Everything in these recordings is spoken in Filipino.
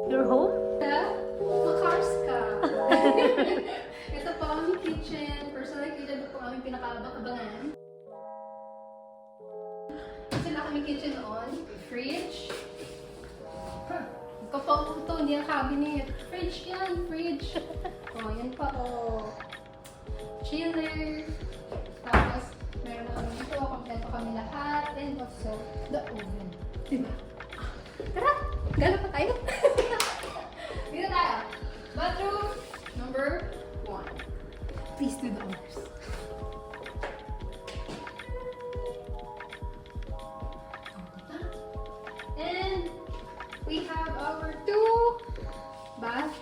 Your home? Makars ka. Ito po ang kitchen. Personal kitchen. Ito po ang pinaka-abangan. Sila kami kitchen noon. Fridge. Kapag ito, hindi ang cabinet. Fridge yan, fridge. Oh, yan pa, oh. Chiller. Tapos, meron na kami dito. Kompleto kami lahat. And also, the oven. Diba? Tara! Gala pa tayo. Dito tayo. Bathroom number 1. Please do the honors. And we have our 2 bath.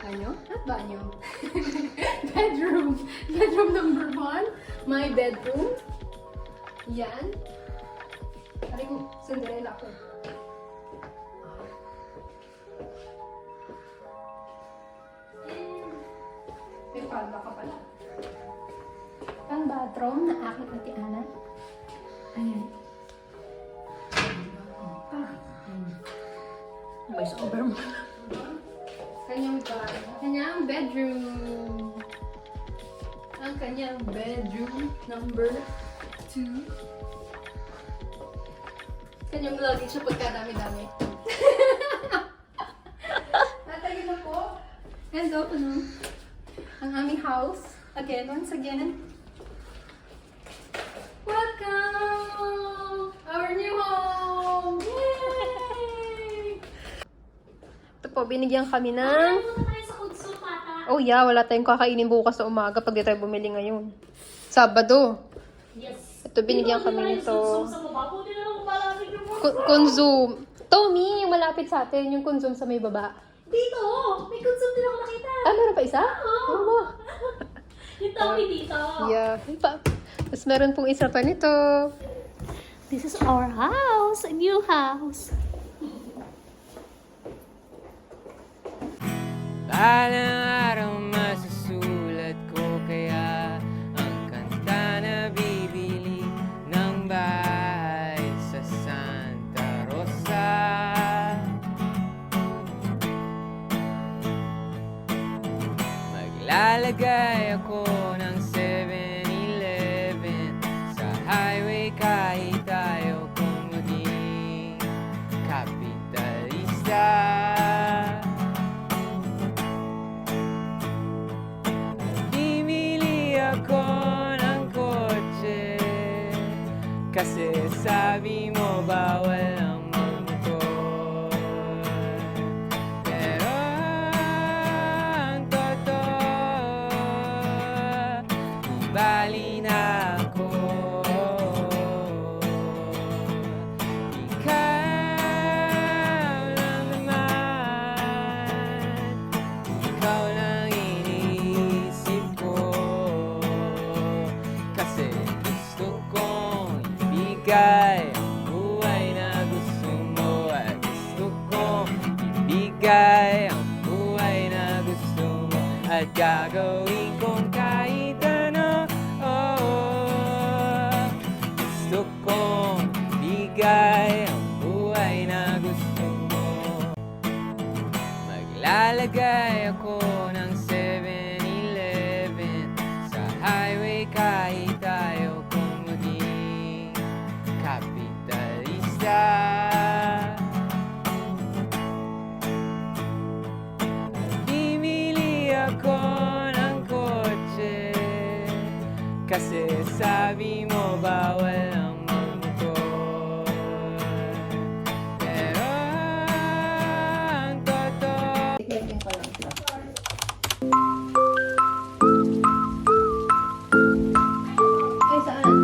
Banyo? Not banyo. Bedroom. Bedroom number 1. My bedroom. Yan. Aring Cinderella ko. May palda ka pala. Ang bathroom na aking ate Ana. Ayan. May sober mo. Kanyang bedroom. Ang kanyang bedroom number 2. Kanyang luggage siya pagkadami-dami. Natagin na po. And open ang aming house. Again, once again. Welcome! Our new home! Yay! Ito po, binigyan kami ng... Oh yeah, wala tayong kakainin bukas sa umaga pag di tayo bumili ngayon. Sabado. Yes. Ito, binigyan kami nito. Consume. Tommy, yung malapit sa atin, yung consume sa may baba. Dito! May consume din ako nakita. Ah, meron pa isa? Oo. Yung Tommy dito. Yeah. Tapos meron pong isa pa nito. This is our house. A new house. Balang araw masusulat ko kaya ang kanta na bibili ng bahay sa Santa Rosa. Maglalagay ako ng 7-Eleven sa highway kahit tayo kung maging kapitalista. Ako ng kotse kasi sabi mo bawal ang magmotor. Pero ang totoo, ibali na ako. Ikaw lang naman, ikaw lang iniisip ko. Kasi gusto kong ibigay ang buhay na gusto mo. At gusto kong ibigay ang buhay na gusto mo. At gagawin kong kahit ano. Gusto kong ibigay ang buhay na gusto mo. Maglalagay ako ng 7-Eleven sa highway kahit tayo kung maging kapitalista. Bibili ako ng kotse kasi sabi mo bawal ang magmotor. Pero ang totoo, Tignan ko lang siya. Ay, saan?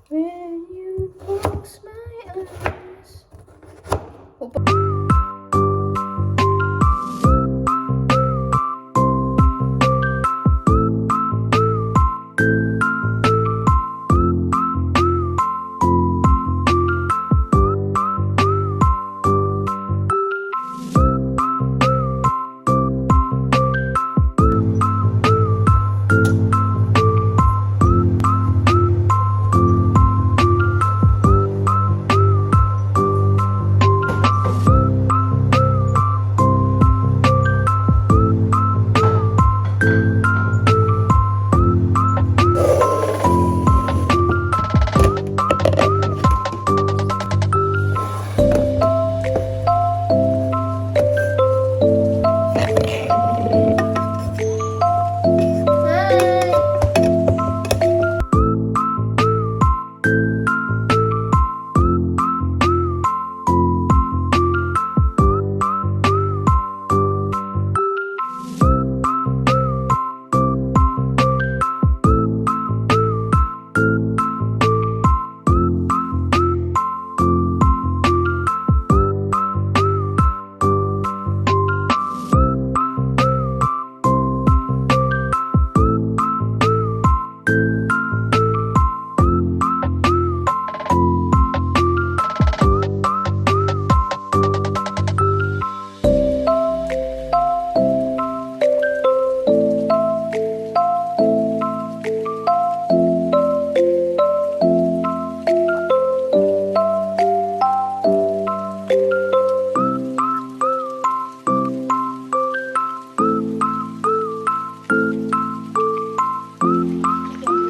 When you close my eyes, You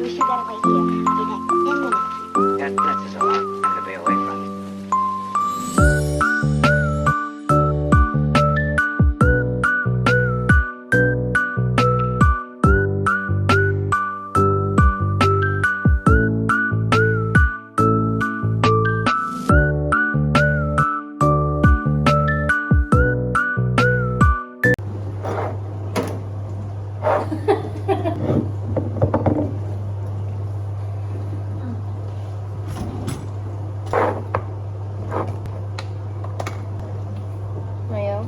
should get away here. It'll take 10 minutes. That's so I'm gonna be away from it. Ayaw.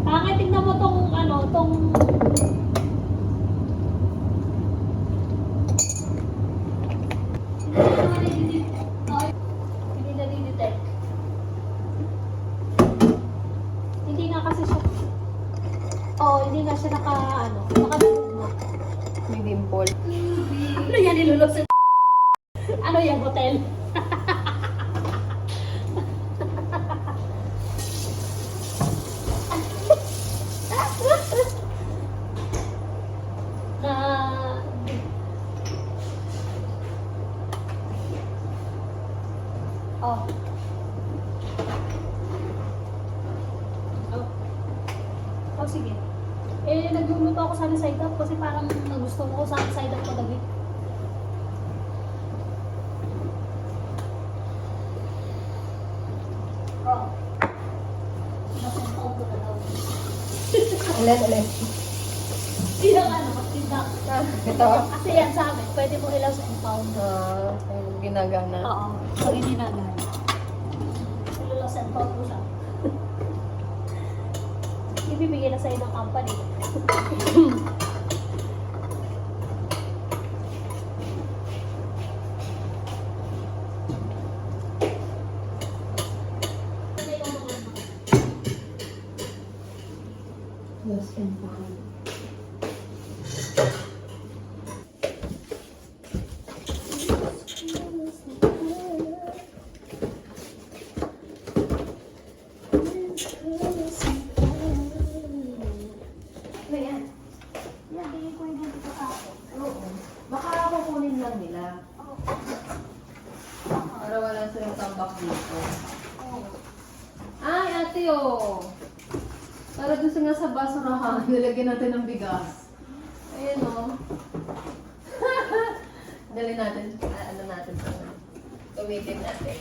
Bakit tignan mo tong ano, tong... Hindi na dinidetect. Hindi nga kasi siya... Oo, hindi nga siya nakadugmok. May dimple. Ano yan, nilulusin? Ano yan, hotel? Na... Oh. Oh. Oh, sige. Eh, nagluluto ako sana side up kasi parang gusto ko sa side up ko dagi. Oh. Nasuntaw ko na daw. Ulit. Tinang ano, tinang. Ito. Kasi yan sa amin, pwede mo ilaw sa impound. Yung ginagana. Oo, pag hindi na gano'n. Ilaw sa impound ko siya. Ibibigay na sa'yo ng company. Lost and found. Ano yan? Yan, bigay ko yung dito sa ako. Oo. Baka kukunin lang nila. Para wala silang tambak dito. Ay, ate oh. Para doon nga sa basurahan, nilagyan natin ng bigas. Ayan oh. Dali natin. Ano natin sa tumitin natin.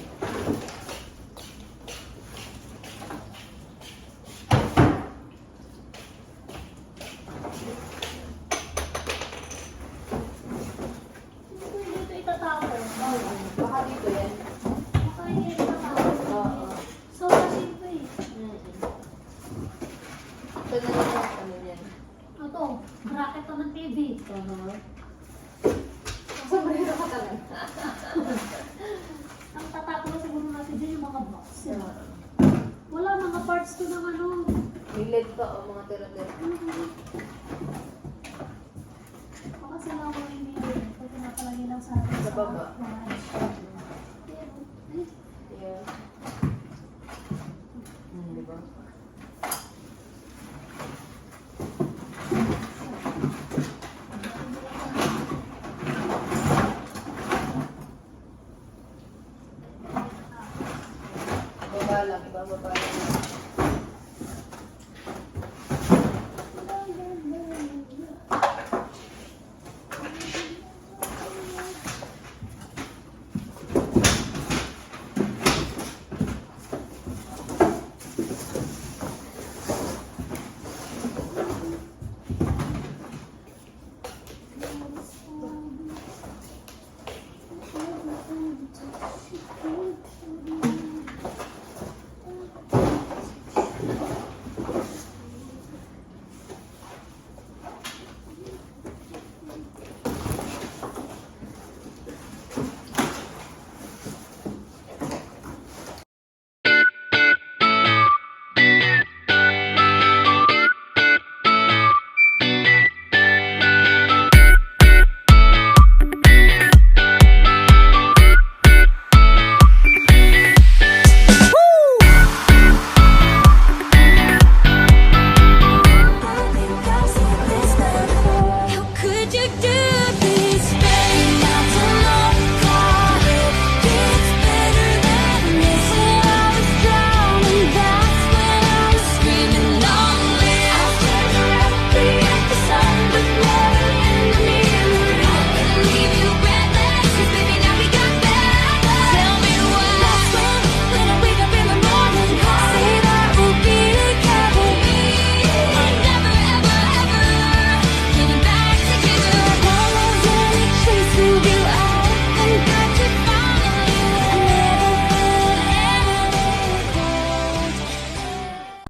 Ito na lang ang ano yan. Ito, bracket to ng TV. Sombrero ka talaga. Ang tatapos siguro natin dyan yung mga box. Wala, mga parts ko ng ano. May LED pa o mga tira-tira. Baka sila ako hindi yun. Pag pinapalagay lang sa atin. Sa baba. Ay, Yeah.